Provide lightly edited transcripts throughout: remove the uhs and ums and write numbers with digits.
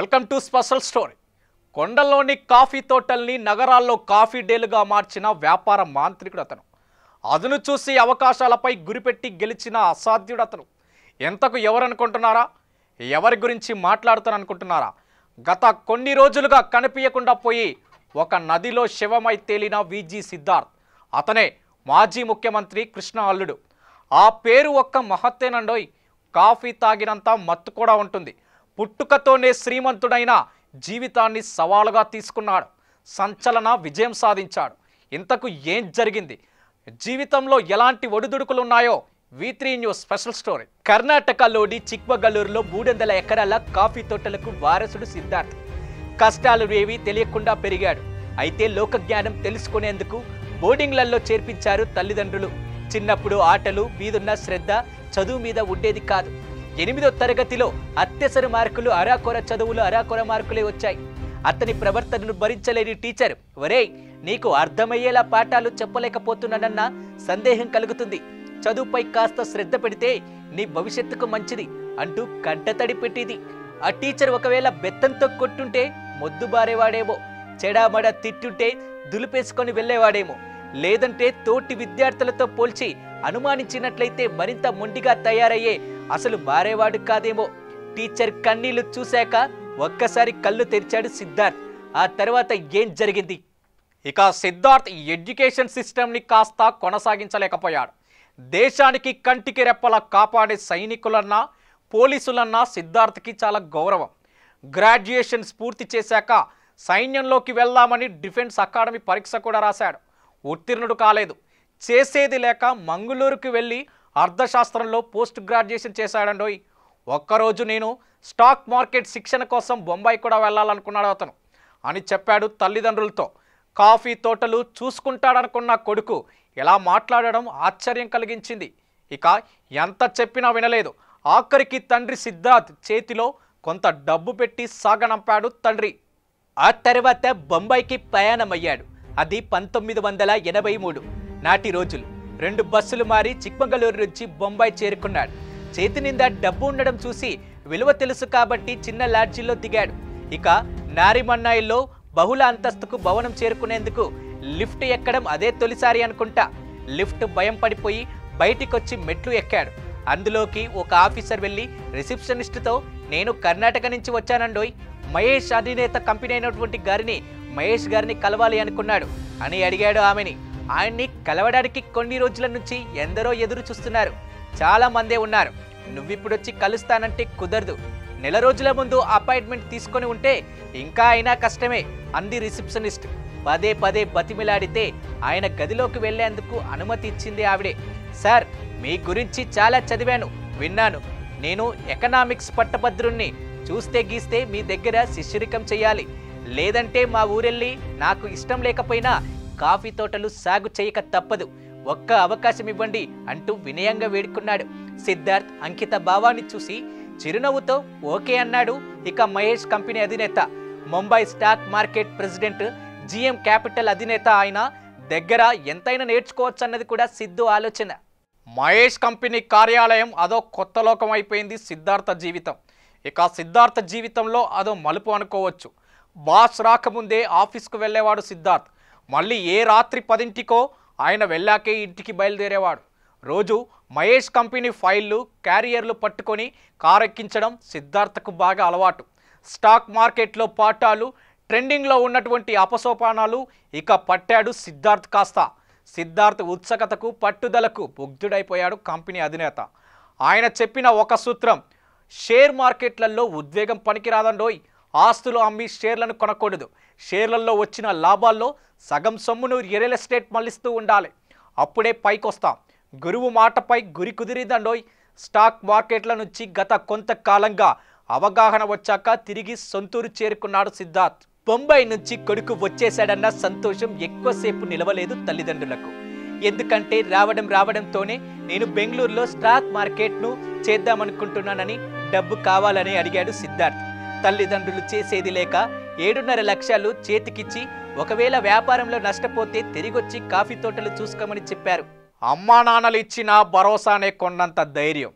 Welcome to special story. కొండల్లోని coffee తోటల్ని నగరాల్లో కాఫీ డేలుగా మార్చిన వ్యాపార మాంత్రికుడు అతను. అదును చూసి అవకాశాలపై గురిపెట్టి గెలిచిన అసాధ్యుడు అతను. ఎంతకు ఎవరనుకుంటున్నారా? ఎవరి గురించి మాట్లాడుతాననుకుంటున్నారా? గత కొన్ని రోజులుగా కనిపించకుండా పోయి ఒక నదిలో శవమై తేలిన విజి సిద్ధార్థ్. అతనే మాజీ ముఖ్యమంత్రి కృష్ణ అల్లుడు. ఆ పేరు ఒక్క మహత్తేనండోయ్. కాఫీ తాగినంత మత్తు కూడా ఉంటుంది. పుట్టుకతోనే శ్రీమంతుడైన జీవితాన్ని సవాలుగా తీసుకున్నాడు. సంచలన విజయం సాధించాడు. ఇంతకు ఏం జరిగింది? జీవితంలో ఎలాంటి ఒడిదుడుకులున్నాయో V3 న్యూస్ స్పెషల్ స్టోరీ. కర్ణాటకలోని చిక్మగళూరులో 300 ఎకరాల కాఫీ తోటలకు వారసుడు సిద్ధార్థ్. కష్టాలు ఏవి తెలియకుండా పెరిగాడు. అయితే లోకజ్ఞానం తెలుసుకునేందుకు బోర్డింగ్లలో చేర్పించారు తల్లిదండ్రులు. చిన్నప్పుడు ఆటలు మీదున్న శ్రద్ధ చదువు మీద ఉండేది కాదు. 8వ తరగతిలో అత్యవసర మార్కులు అరాకొర చదువులు అరాకొర మార్కులే వచ్చాయి. అతని ప్రవర్తనను భరించలేని టీచర్, ఒరేయ్ నీకు అర్థమయ్యేలా పాఠాలు చెప్పలేకపోతున్నానన్న సందేహం కలుగుతుంది. చదువుపై కాస్త శ్రద్ధ పెడితే నీ భవిష్యత్తుకు మంచిది అంటూ కంటతడి పెట్టింది. ఆ టీచర్ ఒకవేళ బెత్తంతో కొట్టుంటే మొద్దు బారేవాడేమో, చెడామడ తిట్టుంటే దులిపేసుకొని వెళ్ళేవాడేమో, లేదంటే తోటి విద్యార్థులతో పోల్చి అనుమానించినట్లయితే మరింత మొండిగా తయారయ్యే అసలు మారేవాడు కాదేమో. టీచర్ కన్నీళ్లు చూశాక ఒక్కసారి కళ్ళు తెరిచాడు సిద్ధార్థ్. ఆ తర్వాత ఏం జరిగింది? ఇక సిద్ధార్థ్ ఎడ్యుకేషన్ సిస్టమ్ని కాస్త కొనసాగించలేకపోయాడు. దేశానికి కంటికి రెప్పలా కాపాడే సైనికులన్నా పోలీసులన్నా సిద్ధార్థ్కి చాలా గౌరవం. గ్రాడ్యుయేషన్ పూర్తి చేశాక సైన్యంలోకి వెళ్దామని డిఫెన్స్ అకాడమీ పరీక్ష కూడా రాశాడు. ఉత్తీర్ణుడు కాలేదు. చేసేది లేక మంగళూరుకు వెళ్ళి అర్థశాస్త్రంలో పోస్ట్ గ్రాడ్యుయేషన్ చేశాడండోయ్. ఒక్కరోజు నేను స్టాక్ మార్కెట్ శిక్షణ కోసం బొంబాయి కూడా వెళ్ళాలనుకున్నాడు అతను అని చెప్పాడు తల్లిదండ్రులతో. కాఫీ తోటలు చూసుకుంటాడనుకున్న కొడుకు ఎలా మాట్లాడడం ఆశ్చర్యం కలిగించింది. ఇక ఎంత చెప్పినా వినలేదు. ఆఖరికి తండ్రి సిద్ధార్థ్ చేతిలో కొంత డబ్బు పెట్టి సాగనంపాడు తండ్రి. ఆ తర్వాత బొంబాయికి ప్రయాణమయ్యాడు. అది 1983 నాటి రోజులు. 2 బస్సులు మారి చిక్మగళూరు నుంచి బొంబాయి చేరుకున్నాడు. చేతి నిండా డబ్బు ఉండడం చూసి విలువ తెలుసు కాబట్టి చిన్న లాడ్జీలో దిగాడు. ఇక నారిమన్నాయిలో బహుళ అంతస్తుకు భవనం చేరుకునేందుకు లిఫ్ట్ ఎక్కడం అదే తొలిసారి అనుకుంటా. లిఫ్ట్ భయం పడిపోయి బయటికొచ్చి మెట్లు ఎక్కాడు. అందులోకి ఒక ఆఫీసర్ వెళ్ళి రిసెప్షనిస్ట్తో, నేను కర్ణాటక నుంచి వచ్చానండోయ్, మహేష్ అధినేత కంపెనీ అయినటువంటి గారిని మహేష్ గారిని కలవాలి అనుకున్నాడు అని అడిగాడు ఆమెని. ఆయన్ని కలవడానికి కొన్ని రోజుల నుంచి ఎందరో ఎదురు చూస్తున్నారు. చాలా మందే ఉన్నారు. నువ్విప్పుడొచ్చి కలుస్తానంటే కుదరదు. నెల రోజుల ముందు అపాయింట్మెంట్ తీసుకొని ఉంటే ఇంకా అయినా కష్టమే అంది రిసెప్షనిస్ట్. పదే పదే బతిమిలాడితే ఆయన గదిలోకి వెళ్లేందుకు అనుమతి ఇచ్చింది ఆవిడే. సార్, మీ గురించి చాలా చదివాను, విన్నాను. నేను ఎకనామిక్స్ పట్టభద్రుణ్ణి. చూస్తే గీస్తే మీ దగ్గర శిష్యరికం చెయ్యాలి. లేదంటే మా ఊరెళ్ళి నాకు ఇష్టం లేకపోయినా కాఫీ తోటలు సాగు చేయక తప్పదు. ఒక్క అవకాశం ఇవ్వండి అంటూ వినయంగా వేడుకున్నాడు. సిద్ధార్థ్ అంకిత భావాన్ని చూసి చిరునవ్వుతో ఓకే అన్నాడు. ఇక మహేష్ కంపెనీ అధినేత, Mumbai stock market president, GM capital అధినేత ఆయన దగ్గర ఎంతైనా నేర్చుకోవచ్చు అన్నది కూడా సిద్ధు ఆలోచన. మహేష్ కంపెనీ కార్యాలయం అదో కొత్త లోకం అయిపోయింది సిద్ధార్థ జీవితం. ఇక సిద్ధార్థ జీవితంలో అదో మలుపు అనుకోవచ్చు. బాస్ రాకముందే ఆఫీస్కు వెళ్ళేవాడు సిద్ధార్థ్. మళ్ళీ ఏ రాత్రి 10ంటికో ఆయన వెళ్ళాకే ఇంటికి బయలుదేరేవాడు. రోజు మహేష్ కంపెనీ ఫైళ్లు క్యారియర్లు పట్టుకొని కారెక్కించడం సిద్ధార్థకు బాగా అలవాటు. స్టాక్ మార్కెట్లో పాఠాలు, ట్రెండింగ్లో ఉన్నటువంటి అపసోపానాలు ఇక పట్టాడు సిద్ధార్థ్ కాస్త. సిద్ధార్థ్ ఉత్సుకతకు పట్టుదలకు ముగ్ధుడైపోయాడు కంపెనీ అధినేత. ఆయన చెప్పిన ఒక సూత్రం, షేర్ మార్కెట్లలో ఉద్వేగం పనికిరాదండోయ్. ఆస్తులు అమ్మి షేర్లను కొనకూడదు. షేర్లలో వచ్చిన లాభాల్లో సగం సొమ్మును రియల్ ఎస్టేట్ మళ్లిస్తూ ఉండాలి. అప్పుడే పైకొస్తాం. గురువు మాటపై గురి కుదిరిందండోయ్. స్టాక్ మార్కెట్ల నుంచి గత కొంతకాలంగా అవగాహన వచ్చాక తిరిగి సొంతూరు చేరుకున్నాడు సిద్ధార్థ్. బొంబాయి నుంచి కొడుకు వచ్చేశాడన్న సంతోషం ఎక్కువసేపు నిలవలేదు తల్లిదండ్రులకు. ఎందుకంటే రావడంతోనే నేను బెంగళూరులో స్టాక్ మార్కెట్ను చేద్దామనుకుంటున్నానని డబ్బు కావాలని అడిగాడు సిద్ధార్థ్. తల్లిదండ్రులు చేసేది లేక 7.5 లక్షలు చేతికిచ్చి ఒకవేళ వ్యాపారంలో నష్టపోతే తిరిగొచ్చి కాఫీ తోటలు చూసుకోమని చెప్పారు. అమ్మా నాన్నలు ఇచ్చిన భరోసానే కొన్నంత ధైర్యం.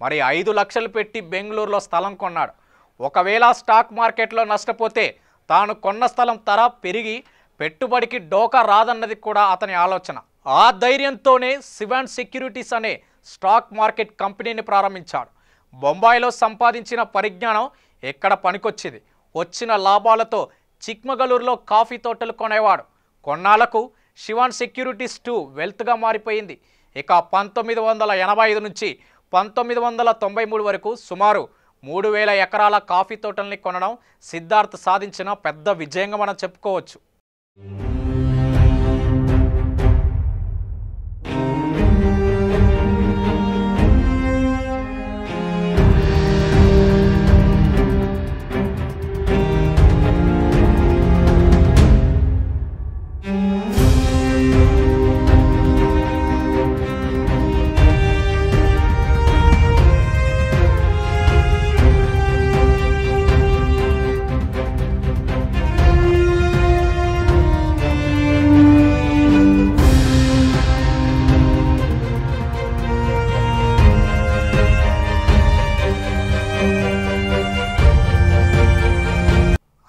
మరి 5 లక్షలు పెట్టి బెంగళూరులో స్థలం కొన్నాడు. ఒకవేళ స్టాక్ మార్కెట్లో నష్టపోతే తాను కొన్న స్థలం ధర పెరిగి పెట్టుబడికి డోకా రాదన్నది కూడా అతని ఆలోచన. ఆ ధైర్యంతోనే శివాన్ సెక్యూరిటీస్ అనే స్టాక్ మార్కెట్ కంపెనీని ప్రారంభించాడు. బొంబాయిలో సంపాదించిన పరిజ్ఞానం ఎక్కడ పనికొచ్చింది. వచ్చిన లాభాలతో చిక్మగళూరులో కాఫీ తోటలు కొనేవాడు. కొన్నాళ్లకు శివాన్ సెక్యూరిటీస్ 2 వెల్త్గా మారిపోయింది. ఇక 1985 నుంచి 1993 వరకు సుమారు 3000 ఎకరాల కాఫీ తోటల్ని కొనడం సిద్ధార్థ్ సాధించిన పెద్ద విజయంగా మనం చెప్పుకోవచ్చు.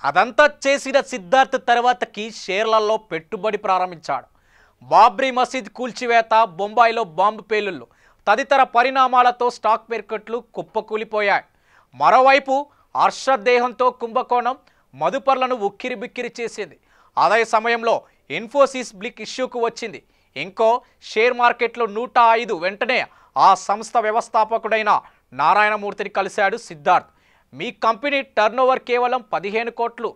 అదంతా చేసిన సిద్ధార్థ్ తర్వాతకి షేర్లలో పెట్టుబడి ప్రారంభించాడు. బాబ్రీ మసీద్ కూల్చివేత, బొంబాయిలో బాంబు పేలుళ్లు తదితర పరిణామాలతో స్టాక్ మార్కెట్లు కుప్పకూలిపోయాయి. మరోవైపు హర్షదేహంతో కుంభకోణం మదుపర్లను ఉక్కిరిబిక్కిరి చేసింది. అదే సమయంలో ఇన్ఫోసిస్ బ్లిక్ ఇష్యూకు వచ్చింది. ఇంకో షేర్ మార్కెట్లో 105 వెంటనే ఆ సంస్థ వ్యవస్థాపకుడైన నారాయణమూర్తిని కలిశాడు సిద్ధార్థ్. మీ కంపెనీ టర్నోవర్ కేవలం 15 కోట్లు,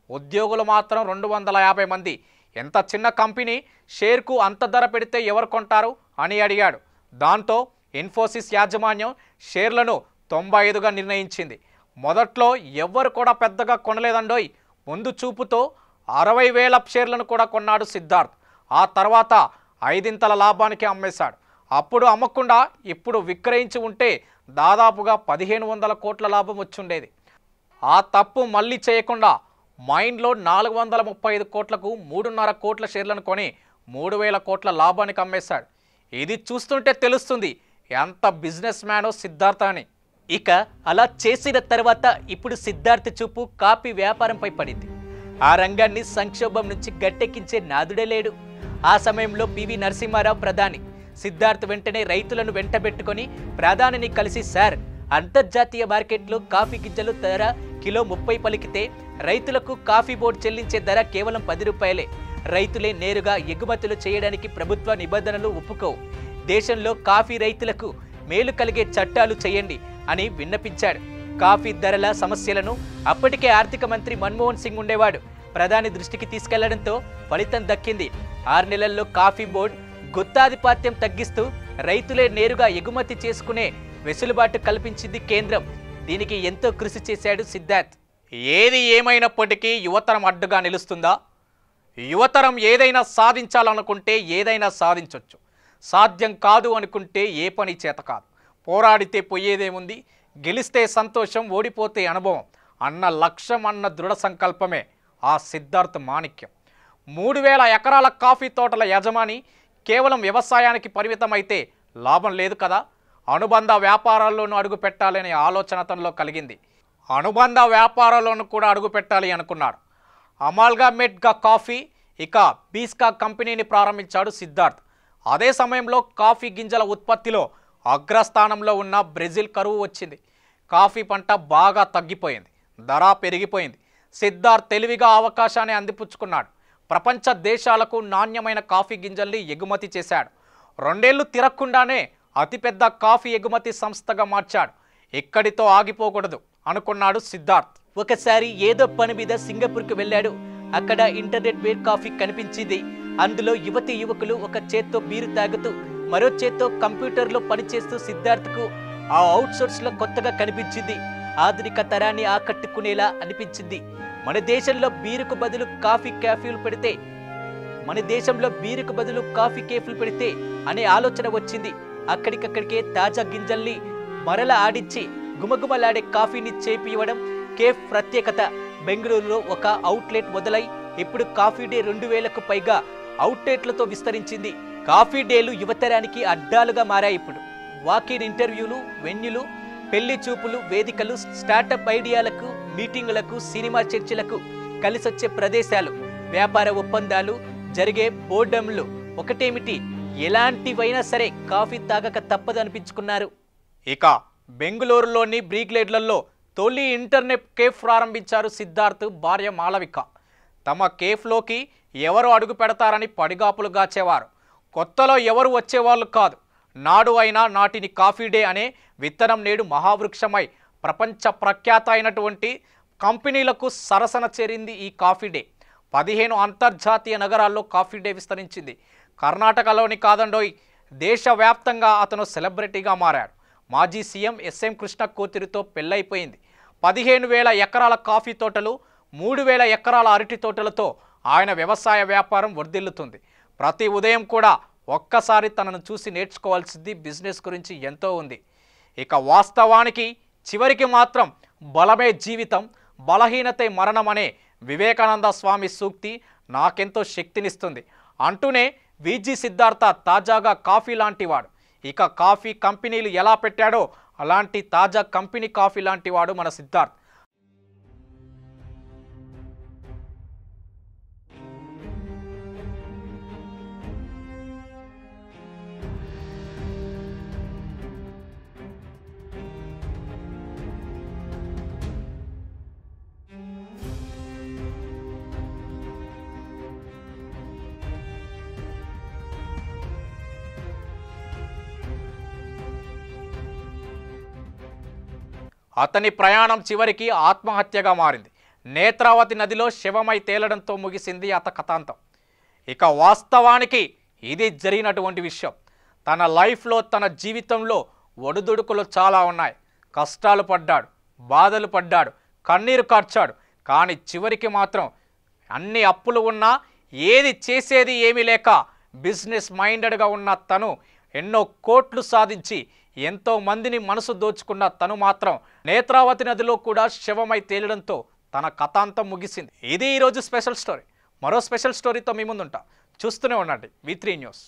ఉద్యోగులు మాత్రం 250 మంది. ఎంత చిన్న కంపెనీ, షేర్కు అంత ధర పెడితే ఎవరు కొంటారు అని అడిగాడు. దాంతో ఇన్ఫోసిస్ యాజమాన్యం షేర్లను 95గా నిర్ణయించింది. మొదట్లో ఎవ్వరు కూడా పెద్దగా కొనలేదండోయ్. ముందు చూపుతో 60,000 షేర్లను కూడా కొన్నాడు సిద్ధార్థ్. ఆ తర్వాత 5 లాభానికి అమ్మేశాడు. అప్పుడు అమ్మకుండా ఇప్పుడు విక్రయించి ఉంటే దాదాపుగా 1500 కోట్ల లాభం వచ్చుండేది. ఆ తప్పు మళ్ళీ చేయకుండా మైండ్లో 435 కోట్లకు 3.5 కోట్ల షేర్లను కొని 3000 కోట్ల లాభానికి అమ్మేశాడు. ఇది చూస్తుంటే తెలుస్తుంది ఎంత బిజినెస్ మ్యానో సిద్ధార్థ్ అని. ఇక అలా చేసిన తర్వాత ఇప్పుడు సిద్ధార్థ్ చూపు కాఫీ వ్యాపారంపై పడింది. ఆ రంగాన్ని సంక్షోభం నుంచి గట్టెక్కించే నాదుడే లేడు. ఆ సమయంలో పివి నరసింహారావు ప్రధాని. సిద్ధార్థ్ వెంటనే రైతులను వెంటబెట్టుకొని ప్రధానిని కలిసి, సార్, అంతర్జాతీయ మార్కెట్లో కాఫీ గింజలు ధర కిలో 30 పలికితే రైతులకు కాఫీ బోర్డు చెల్లించే ధర కేవలం 10 రూపాయలే. రైతులే నేరుగా ఎగుమతులు చేయడానికి ప్రభుత్వ నిబంధనలు ఒప్పుకోవు. దేశంలో కాఫీ రైతులకు మేలు కలిగే చట్టాలు చేయండి అని విన్నపించాడు. కాఫీ ధరల సమస్యలను అప్పటికే ఆర్థిక మంత్రి మన్మోహన్ సింగ్ ఉండేవాడు. ప్రధాని దృష్టికి తీసుకెళ్లడంతో ఫలితం దక్కింది. 6 నెలల్లో కాఫీ బోర్డు గుత్తాధిపత్యం తగ్గిస్తూ రైతులే నేరుగా ఎగుమతి చేసుకునే వెసులుబాటు కల్పించింది కేంద్రం. దీనికి ఎంతో కృషి చేశాడు సిద్ధార్థ్. ఏది ఏమైనప్పటికీ యువతరం అడ్డుగా నిలుస్తుందా? యువతరం ఏదైనా సాధించాలనుకుంటే ఏదైనా సాధించవచ్చు. సాధ్యం కాదు అనుకుంటే ఏ పని చేత కాదు. పోరాడితే పోయేదేముంది, గెలిస్తే సంతోషం, ఓడిపోతే అనుభవం అన్న లక్ష్యం, అన్న దృఢ సంకల్పమే ఆ సిద్ధార్థ్ మాణిక్యం. 3000 ఎకరాల కాఫీ తోటల యజమాని. కేవలం వ్యవసాయానికి పరిమితమైతే లాభం లేదు కదా. అనుబంధ వ్యాపారాల్లోనూ అడుగు పెట్టాలనే ఆలోచన అతనిలో కలిగింది. అనుబంధ వ్యాపారాల్లోనూ కూడా అడుగు పెట్టాలి అనుకున్నాడు. అమాల్గమేట్గా కాఫీ, ఇక బీస్కా కంపెనీని ప్రారంభించాడు సిద్ధార్థ్. అదే సమయంలో కాఫీ గింజల ఉత్పత్తిలో అగ్రస్థానంలో ఉన్న బ్రెజిల్ కరువు వచ్చింది. కాఫీ పంట బాగా తగ్గిపోయింది, ధర పెరిగిపోయింది. సిద్ధార్థ్ తెలివిగా అవకాశాన్ని అందిపుచ్చుకున్నాడు. ప్రపంచ దేశాలకు నాణ్యమైన కాఫీ గింజల్ని ఎగుమతి చేశాడు. 2 ఏళ్లు తిరగకుండానే అతిపెద్ద కాఫీ ఎగుమతి సంస్థగా మార్చాడు. ఎక్కడితో ఆగిపోకూడదు అనుకున్నాడు సిద్ధార్థ్. ఒకసారి ఏదో పని మీద సింగపూర్కి వెళ్ళాడు. అక్కడ ఇంటర్నెట్ వేర్ కాఫీ కనిపించింది. అందులో యువతి యువకులు ఒక చేత్తో బీరు తాగుతూ మరో చేత్తో కంప్యూటర్లో పనిచేస్తూ సిద్ధార్థ్కు ఆ అవుట్సోర్స్లో కొత్తగా కనిపించింది. ఆధునిక తరాన్ని ఆకట్టుకునేలా అనిపించింది. మన దేశంలో బీరుకు బదులు కాఫీ కేఫీలు పెడితే అనే ఆలోచన వచ్చింది. అక్కడికక్కడికే తాజా గింజల్ని మరల ఆడించి గుమగుమలాడే కాఫీని చేపివ్వడం కేఫ్ ప్రత్యేకత. బెంగళూరులో ఒక అవుట్లెట్ మొదలై ఇప్పుడు కాఫీ డే 2000కు పైగా అవుట్లెట్లతో విస్తరించింది. కాఫీ డేలు యువతరానికి అడ్డాలుగా మారాయి. ఇప్పుడు వాకిన్ ఇంటర్వ్యూలు, వెన్యూలు పెళ్లి చూపులు, వేదికలు, స్టార్టప్ ఐడియాలకు, మీటింగులకు, సినిమా చర్చలకు కలిసొచ్చే ప్రదేశాలు, వ్యాపార ఒప్పందాలు జరిగే బోర్డంలు ఒకటేమిటి ఎలాంటివైనా సరే కాఫీ తాగక తప్పదనిపించుకున్నారు. ఇక బెంగళూరులోని బ్రీగ్లేడ్లలో తొలి ఇంటర్నెట్ కేఫ్ ప్రారంభించారు సిద్ధార్థ్ భార్య మాళవిక. తమ కేఫ్లోకి ఎవరు అడుగు పెడతారని పడిగాపులు గాచేవారు. కొత్తలో ఎవరు వచ్చేవాళ్ళు కాదు. నాడు అయినా నాటిని కాఫీ డే అనే విత్తనం నేడు మహావృక్షమై ప్రపంచ ప్రఖ్యాత అయినటువంటి కంపెనీలకు సరసన చేరింది. ఈ కాఫీ డే 15 అంతర్జాతీయ నగరాల్లో కాఫీ డే విస్తరించింది. కర్ణాటకలోని కాదండోయ్, దేశవ్యాప్తంగా అతను సెలబ్రిటీగా మారాడు. మాజీ సీఎం ఎస్ఎం కృష్ణ కూతురితో పెళ్ళైపోయింది. 15,000 ఎకరాల కాఫీ తోటలు, 3,000 ఎకరాల అరటి తోటలతో ఆయన వ్యవసాయ వ్యాపారం వర్ధిల్లుతుంది. ప్రతి ఉదయం కూడా ఒక్కసారి తనను చూసి నేర్చుకోవాల్సింది బిజినెస్ గురించి ఎంతో ఉంది. ఇక వాస్తవానికి చివరికి మాత్రం బలమే జీవితం, బలహీనతే మరణం అనే వివేకానంద స్వామి సూక్తి నాకెంతో శక్తినిస్తుంది అంటూనే విజి సిద్ధార్థ తాజాగా కాఫీ లాంటివాడు. ఇక కాఫీ కంపెనీలు ఎలా పెట్టాడో అలాంటి తాజా కంపెనీ కాఫీ లాంటివాడు మన సిద్ధార్థ్. అతని ప్రయాణం చివరికి ఆత్మహత్యగా మారింది. నేత్రావతి నదిలో శవమై తేలడంతో ముగిసింది అత కథాంతం. ఇక వాస్తవానికి ఇది జరిగినటువంటి విషయం. తన లైఫ్లో, తన జీవితంలో ఒడిదుడుకులు చాలా ఉన్నాయి. కష్టాలు పడ్డాడు, బాధలు పడ్డాడు, కన్నీరు కార్చాడు. కానీ చివరికి మాత్రం అన్ని అప్పులు ఉన్నా, ఏది చేసేది ఏమీ లేక బిజినెస్ మైండెడ్గా ఉన్న తను ఎన్నో కోట్లు సాధించి ఎంతో మందిని మనసు దోచుకున్న తను మాత్రం నేత్రావతి నదిలో కూడా శవమై తేలడంతో తన కథాంతం ముగిసింది. ఇది ఈరోజు స్పెషల్ స్టోరీ. మరో స్పెషల్ స్టోరీతో మీ ముందుంటా. చూస్తూనే ఉండండి V3 న్యూస్.